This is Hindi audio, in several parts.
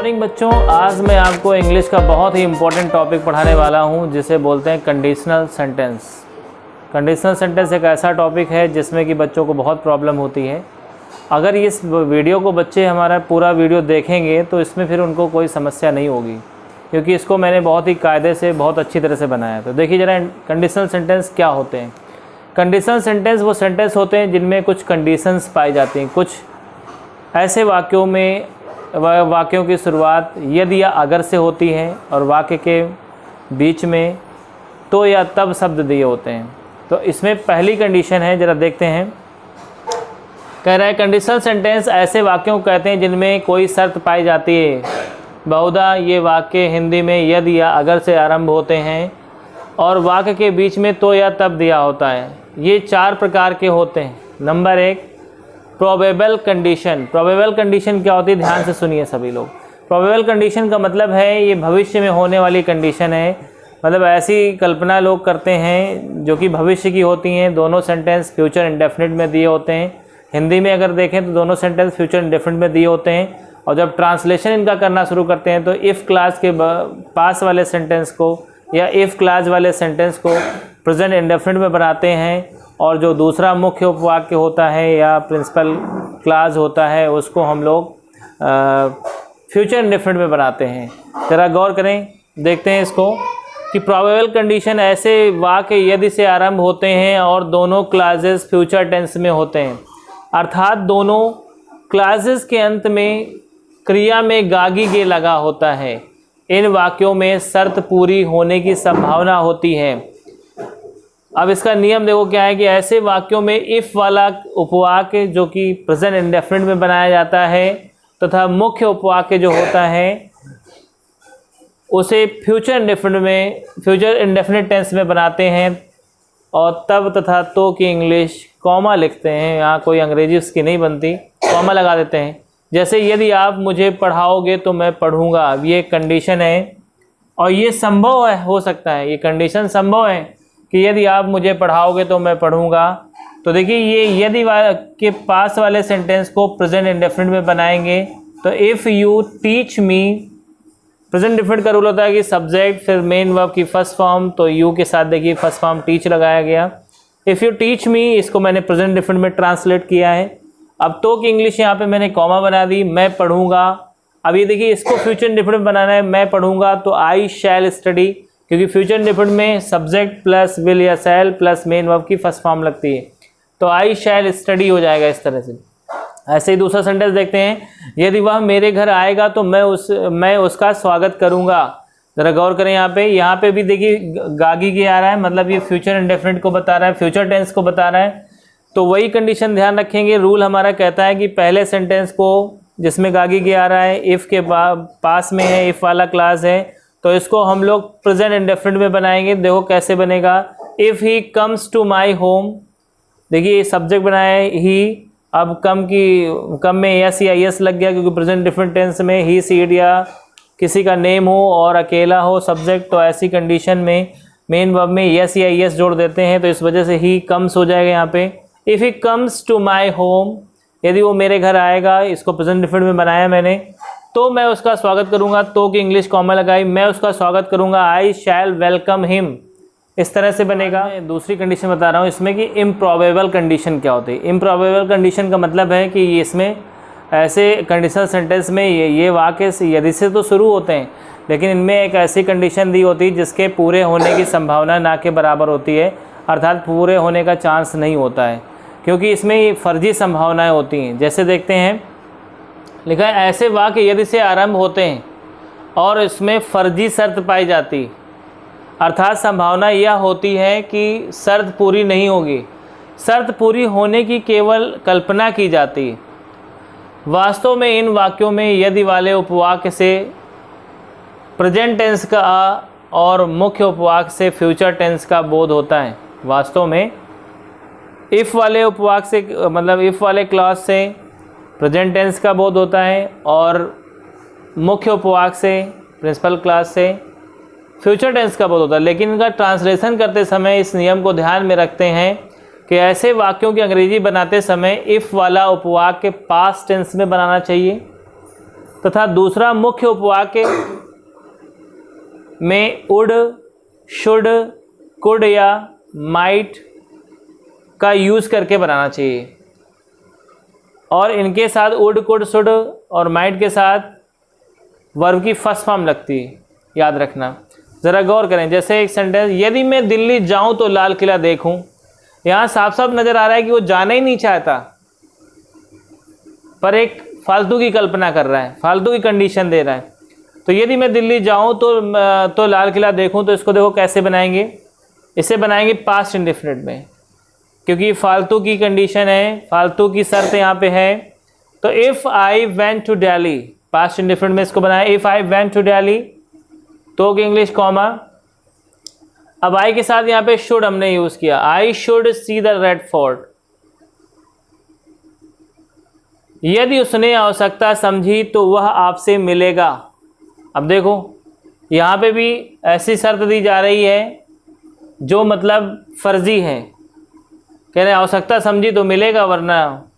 मॉर्निंग बच्चों, आज मैं आपको इंग्लिश का बहुत ही इम्पोर्टेंट टॉपिक पढ़ाने वाला हूं जिसे बोलते हैं कंडीशनल सेंटेंस। कंडीशनल सेंटेंस एक ऐसा टॉपिक है जिसमें कि बच्चों को बहुत प्रॉब्लम होती है। अगर इस वीडियो को बच्चे हमारा पूरा वीडियो देखेंगे तो इसमें फिर उनको कोई समस्या नहीं होगी, क्योंकि इसको मैंने बहुत ही कायदे से बहुत अच्छी तरह से बनाया। तो देखिए ज़रा कंडीशनल सेंटेंस क्या होते हैं। कंडीशनल सेंटेंस वो सेंटेंस होते हैं जिनमें कुछ कंडीशंस पाई जाती हैं। कुछ ऐसे वाक्यों की शुरुआत यदि या अगर से होती है और वाक्य के बीच में तो या तब शब्द दिए होते हैं। तो इसमें पहली कंडीशन है, ज़रा देखते हैं। कह रहा है कंडीशनल सेंटेंस ऐसे वाक्यों को कहते हैं जिनमें कोई शर्त पाई जाती है। बहुधा ये वाक्य हिंदी में यदि या अगर से आरंभ होते हैं और वाक्य के बीच में तो या तब दिया होता है। ये 4 प्रकार के होते हैं। Number 1, probable condition. Probable condition क्या होती है, ध्यान से सुनिए सभी लोग। प्रोबेबल कंडीशन का मतलब है ये भविष्य में होने वाली कंडीशन है, मतलब ऐसी कल्पना लोग करते हैं जो कि भविष्य की होती हैं। दोनों सेंटेंस फ्यूचर इंडेफिनिट में दिए होते हैं। हिंदी में अगर देखें तो दोनों सेंटेंस फ्यूचर इंडेफिनिट में दिए होते हैं, और जब ट्रांसलेशन इनका करना शुरू करते हैं तो इफ़ क्लास के पास वाले सेंटेंस को या इफ़ क्लास वाले सेंटेंस को प्रेजेंट इंडेफिनिट में बनाते हैं, और जो दूसरा मुख्य उपवाक्य होता है या प्रिंसिपल क्लास होता है उसको हम लोग फ्यूचर इंडेफिनिट में बनाते हैं। ज़रा गौर करें, देखते हैं इसको कि प्रोबेबल कंडीशन ऐसे वाक्य यदि से आरंभ होते हैं और दोनों क्लासेस फ्यूचर टेंस में होते हैं, अर्थात दोनों क्लासेस के अंत में क्रिया में गागी गे लगा होता है। इन वाक्यों में शर्त पूरी होने की संभावना होती है। अब इसका नियम देखो क्या है कि ऐसे वाक्यों में इफ़ वाला उपवाक्य जो कि प्रेजेंट इंडेफिनिट में बनाया जाता है तथा मुख्य उपवाक्य जो होता है उसे फ्यूचर इंडेफिनिट टेंस में बनाते हैं, और तब तथा तो की इंग्लिश कॉमा लिखते हैं। यहाँ कोई अंग्रेजी उसकी नहीं बनती, कॉमा लगा देते हैं। जैसे यदि आप मुझे पढ़ाओगे तो मैं पढ़ूंगा। अब ये कंडीशन है और ये संभव है, हो सकता है ये कंडीशन संभव है कि यदि आप मुझे पढ़ाओगे तो मैं पढ़ूंगा। तो देखिए ये यदि के पास वाले सेंटेंस को प्रेजेंट इंडेफिनिट में बनाएंगे तो if you teach me, present indefinite का रूल होता है कि सब्जेक्ट फिर मेन वर्ब की फर्स्ट फॉर्म, तो यू के साथ देखिए फर्स्ट फॉर्म टीच लगाया गया। इफ़ यू टीच मी इसको मैंने प्रेजेंट इंडेफिनिट में ट्रांसलेट किया है। अब तो की इंग्लिश यहाँ पे मैंने कॉमा बना दी, मैं पढ़ूंगा। अब ये देखिए इसको फ्यूचर इंडेफिनिट बनाना है, मैं पढ़ूंगा तो आई शैल स्टडी, क्योंकि फ्यूचर इंडेफिनिट में सब्जेक्ट प्लस विल या शैल प्लस मेन वर्ब की फर्स्ट फॉर्म लगती है, तो आई शैल स्टडी हो जाएगा इस तरह से। ऐसे ही दूसरा सेंटेंस देखते हैं, यदि वह मेरे घर आएगा तो मैं उसका स्वागत करूंगा। ज़रा गौर करें यहाँ पे भी देखिए गागी के आ रहा है, मतलब ये फ्यूचर इंडेफिनिट को बता रहा है, फ्यूचर टेंस को बता रहा है। तो वही कंडीशन ध्यान रखेंगे। रूल हमारा कहता है कि पहले सेंटेंस को जिसमें गागी के आ रहा है इफ़ के पास में है, इफ़ वाला क्लास है, तो इसको हम लोग प्रेजेंट इंडेफिनिट में बनाएंगे। देखो कैसे बनेगा, if he comes to my home. देखिए सब्जेक्ट बनाया है ही, अब कम में एस या एस लग गया क्योंकि प्रेजेंट इंडेफिनिट टेंस में ही सी इट या किसी का नेम हो और अकेला हो सब्जेक्ट, तो ऐसी कंडीशन में मेन वर्ब में यस या यस जोड़ देते हैं, तो इस वजह से ही कम्स हो जाएगा यहाँ पे। If he comes to my home, यदि वो मेरे घर आएगा, इसको प्रेजेंट इंडेफिनिट में बनाया मैंने, तो मैं उसका स्वागत करूंगा। तो की इंग्लिश कॉमा लगाई, मैं उसका स्वागत करूंगा, आई शैल वेलकम हिम, इस तरह से बनेगा। दूसरी कंडीशन बता रहा हूँ इसमें कि इम्प्रॉबेबल कंडीशन क्या होती है। इम्प्रॉबेबल कंडीशन का मतलब है कि इसमें ऐसे कंडीशनल सेंटेंस में ये वाक्य यदि से तो शुरू होते हैं, लेकिन इनमें एक ऐसी कंडीशन दी होती है जिसके पूरे होने की संभावना ना के बराबर होती है, अर्थात पूरे होने का चांस नहीं होता है, क्योंकि इसमें फर्जी संभावनाएं होती हैं। जैसे देखते हैं, लिखा है ऐसे वाक्य यदि से आरंभ होते हैं और इसमें फर्जी शर्त पाई जाती, अर्थात संभावना यह होती है कि शर्त पूरी नहीं होगी, शर्त पूरी होने की केवल कल्पना की जाती है। वास्तव में इन वाक्यों में यदि वाले उपवाक्य से प्रेजेंट टेंस का और मुख्य उपवाक्य से फ्यूचर टेंस का बोध होता है। वास्तव में इफ़ वाले उपवाक्य से, मतलब इफ़ वाले क्लॉज से प्रेजेंट टेंस का बोध होता है और मुख्य उपवाक्य से प्रिंसिपल क्लास से फ्यूचर टेंस का बोध होता है। लेकिन इनका ट्रांसलेशन करते समय इस नियम को ध्यान में रखते हैं कि ऐसे वाक्यों की अंग्रेजी बनाते समय इफ़ वाला उपवाक्य पास्ट टेंस में बनाना चाहिए तथा दूसरा मुख्य उपवाक्य में वुड, शुड, कुड या माइट का यूज़ करके बनाना चाहिए। और इनके साथ वुड, कुड, शुड और माइट के साथ वर्ब की फर्स्ट फॉर्म लगती है, याद रखना। ज़रा गौर करें, जैसे एक सेंटेंस, यदि मैं दिल्ली जाऊं तो लाल किला देखूं। यहाँ साफ साफ नज़र आ रहा है कि वो जाना ही नहीं चाहता, पर एक फालतू की कल्पना कर रहा है, फालतू की कंडीशन दे रहा है। तो यदि मैं दिल्ली जाऊं तो लाल किला देखूं, तो इसको देखो कैसे बनाएंगे, इसे बनाएंगे पास्ट इंडेफिनिट में, क्योंकि फालतू की कंडीशन है, फालतू की शर्त यहाँ पे है। तो if I went to Delhi, past indefinite में इसको बनाया, if I went to Delhi, तो कि इंग्लिश कॉमा, अब आई के साथ यहाँ पे शुड हमने यूज़ किया, I should see the red fort. यदि उसने आवश्यकता समझी तो वह आपसे मिलेगा। अब देखो यहाँ पे भी ऐसी शर्त दी जा रही है जो मतलब फर्जी है, कह रहे हैं आवश्यकता समझी तो मिलेगा, वरना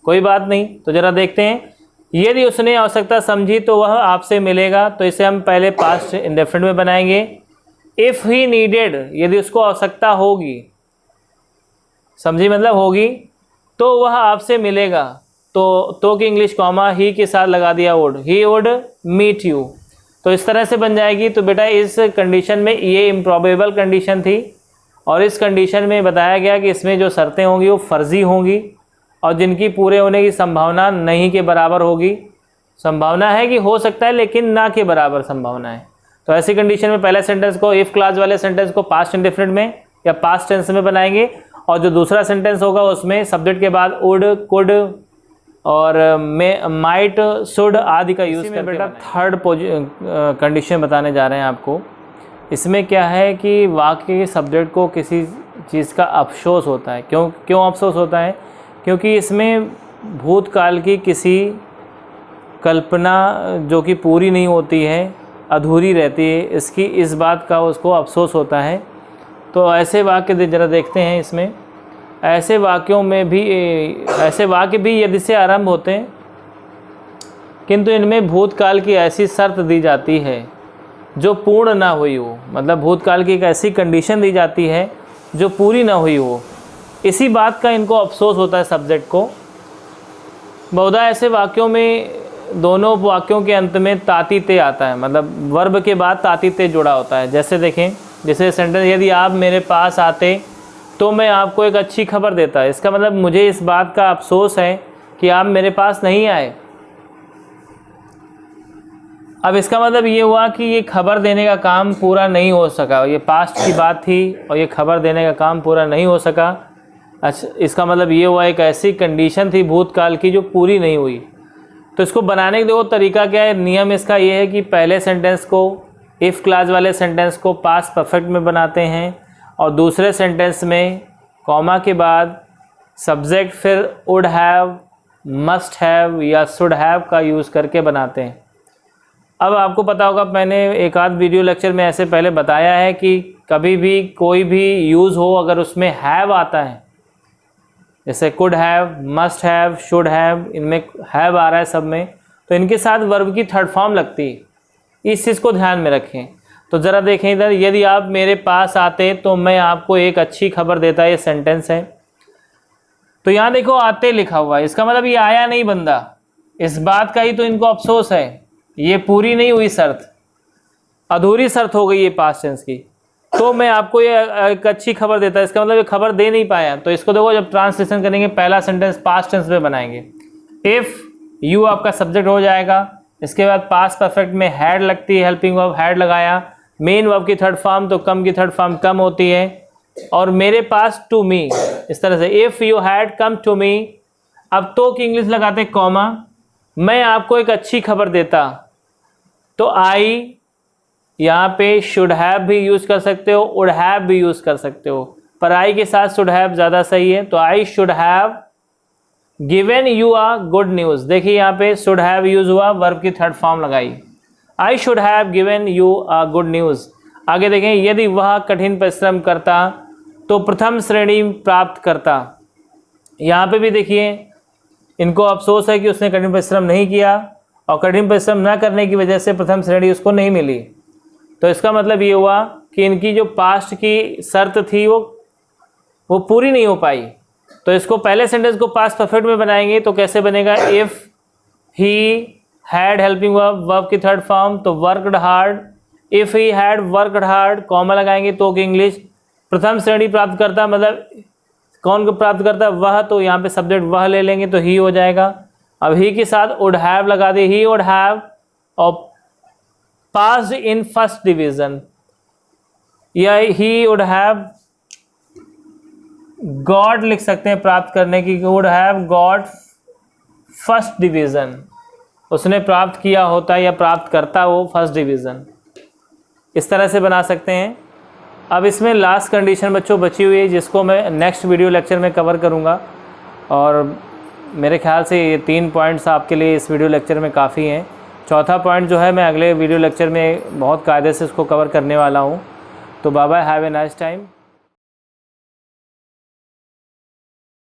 कोई बात नहीं। तो ज़रा देखते हैं, यदि उसने आवश्यकता समझी तो वह आपसे मिलेगा, तो इसे हम पहले पास्ट इंडेफिनिट में बनाएंगे। इफ़ ही नीडेड, यदि उसको आवश्यकता होगी, समझी मतलब होगी, तो वह आपसे मिलेगा। तो की इंग्लिश कॉमा, ही के साथ लगा दिया would, he would meet you. तो इस तरह से बन जाएगी। तो बेटा इस कंडीशन में ये इम्प्रॉबेबल कंडीशन थी, और इस कंडीशन में बताया गया कि इसमें जो शर्तें होंगी वो फर्जी होंगी और जिनकी पूरे होने की संभावना नहीं के बराबर होगी। संभावना है कि हो सकता है, लेकिन ना के बराबर संभावना है। तो ऐसी कंडीशन में पहले सेंटेंस को, इफ़ क्लास वाले सेंटेंस को पास्ट इंडेफिनिट में या पास्ट टेंस में बनाएंगे, और जो दूसरा सेंटेंस होगा उसमें सब्जेक्ट के बाद वुड, कुड और माइट, शुड आदि का यूज़ करके बेटा थर्ड कंडीशन बताने जा रहे हैं आपको। इसमें क्या है कि वाक्य के सब्जेक्ट को किसी चीज़ का अफसोस होता है। क्यों अफसोस होता है? क्योंकि इसमें भूतकाल की किसी कल्पना जो कि पूरी नहीं होती है, अधूरी रहती है, इस बात का उसको अफसोस होता है। तो ऐसे वाक्य ज़रा देखते हैं इसमें। ऐसे वाक्य भी यदि से आरंभ होते हैं, किंतु इनमें भूतकाल की ऐसी शर्त दी जाती है जो पूर्ण ना हुई हो, मतलब भूतकाल की एक ऐसी कंडीशन दी जाती है जो पूरी ना हुई हो। इसी बात का इनको अफसोस होता है सब्जेक्ट को। बहुधा ऐसे वाक्यों में दोनों वाक्यों के अंत में ताती ते आता है, मतलब वर्ब के बाद ताती ते जुड़ा होता है। जैसे देखें, जैसे सेंटेंस, यदि आप मेरे पास आते तो मैं आपको एक अच्छी खबर देता। इसका मतलब मुझे इस बात का अफसोस है कि आप मेरे पास नहीं आए। अब इसका मतलब ये हुआ कि ये खबर देने का काम पूरा नहीं हो सका। ये पास्ट की बात थी और ये खबर देने का काम पूरा नहीं हो सका। अच्छा, इसका मतलब ये हुआ एक ऐसी कंडीशन थी भूतकाल की जो पूरी नहीं हुई। तो इसको बनाने का देखो तरीका क्या है। नियम इसका ये है कि पहले सेंटेंस को, इफ़ क्लास वाले सेंटेंस को पास्ट परफेक्ट में बनाते हैं, और दूसरे सेंटेंस में कॉमा के बाद सब्जेक्ट फिर वुड हैव, मस्ट हैव या शुड हैव का यूज़ करके बनाते हैं। अब आपको पता होगा, मैंने एक आध वीडियो लेक्चर में ऐसे पहले बताया है कि कभी भी कोई भी यूज़ हो, अगर उसमें हैव आता है, जैसे could have, must have, should have, इनमें हैव आ रहा है सब में, तो इनके साथ वर्ब की थर्ड फॉर्म लगती है। इस चीज़ को ध्यान में रखें। तो ज़रा देखें इधर, यदि आप मेरे पास आते तो मैं आपको एक अच्छी खबर देता, ये सेंटेंस है। तो यहाँ देखो आते लिखा हुआ है, इसका मतलब ये आया नहीं बंदा। इस बात का ही तो इनको अफसोस है, ये पूरी नहीं हुई शर्त, अधूरी शर्त हो गई ये पास्ट टेंस की। तो मैं आपको ये एक अच्छी खबर देता, इसका मतलब ये खबर दे नहीं पाया। तो इसको देखो, जब ट्रांसलेशन करेंगे पहला सेंटेंस पास्ट टेंस में बनाएंगे। इफ़ यू आपका सब्जेक्ट हो जाएगा, इसके बाद पास्ट परफेक्ट में हैड लगती है, हेल्पिंग वर्ब हैड लगाया, मेन वर्ब की थर्ड फॉर्म, तो कम की थर्ड फॉर्म कम होती है, और मेरे पास टू मी, इस तरह से if you had come to me. अब तो की इंग्लिश लगाते कॉमा, मैं आपको एक अच्छी खबर देता, तो आई यहाँ पे शुड हैव भी यूज़ कर सकते हो, वुड हैव भी यूज़ कर सकते हो, पर आई के साथ शुड हैव ज़्यादा सही है। तो I should have given you a good news. देखिए यहाँ पे शुड हैव यूज़ हुआ, वर्ब की थर्ड फॉर्म लगाई, I should have given you a good news. आगे देखें, यदि वह कठिन परिश्रम करता तो प्रथम श्रेणी प्राप्त करता। यहाँ पे भी देखिए, इनको अफसोस है कि उसने कठिन परिश्रम नहीं किया, और कठिन परिश्रम न करने की वजह से प्रथम श्रेणी उसको नहीं मिली। तो इसका मतलब ये हुआ कि इनकी जो पास्ट की शर्त थी वो पूरी नहीं हो पाई। तो इसको पहले सेंटेंस को पास्ट परफेक्ट में बनाएंगे तो कैसे बनेगा, if he had helping verb की थर्ड फॉर्म तो worked hard, if he had worked hard comma लगाएंगे तो कि इंग्लिश प्रथम श्रेणी प्राप्त करता, मतलब कौन को प्राप्त करता है, वह, तो यहाँ पे सब्जेक्ट वह ले लेंगे तो ही हो जाएगा। अब ही के साथ वुड हैव लगा दे, ही वुड हैव और पास्ड इन फर्स्ट डिवीजन, या ही वुड हैव गॉट लिख सकते हैं प्राप्त करने की, would have got first division, उसने प्राप्त किया होता या प्राप्त करता वो फर्स्ट डिवीज़न। इस तरह से बना सकते हैं। अब इसमें लास्ट कंडीशन बच्चों बची हुई है जिसको मैं नेक्स्ट वीडियो लेक्चर में कवर करूँगा, और मेरे ख्याल से ये 3 पॉइंट्स आपके लिए इस वीडियो लेक्चर में काफ़ी हैं। चौथा पॉइंट जो है मैं अगले वीडियो लेक्चर में बहुत कायदे से इसको कवर करने वाला हूँ। तो bye bye, have a nice time.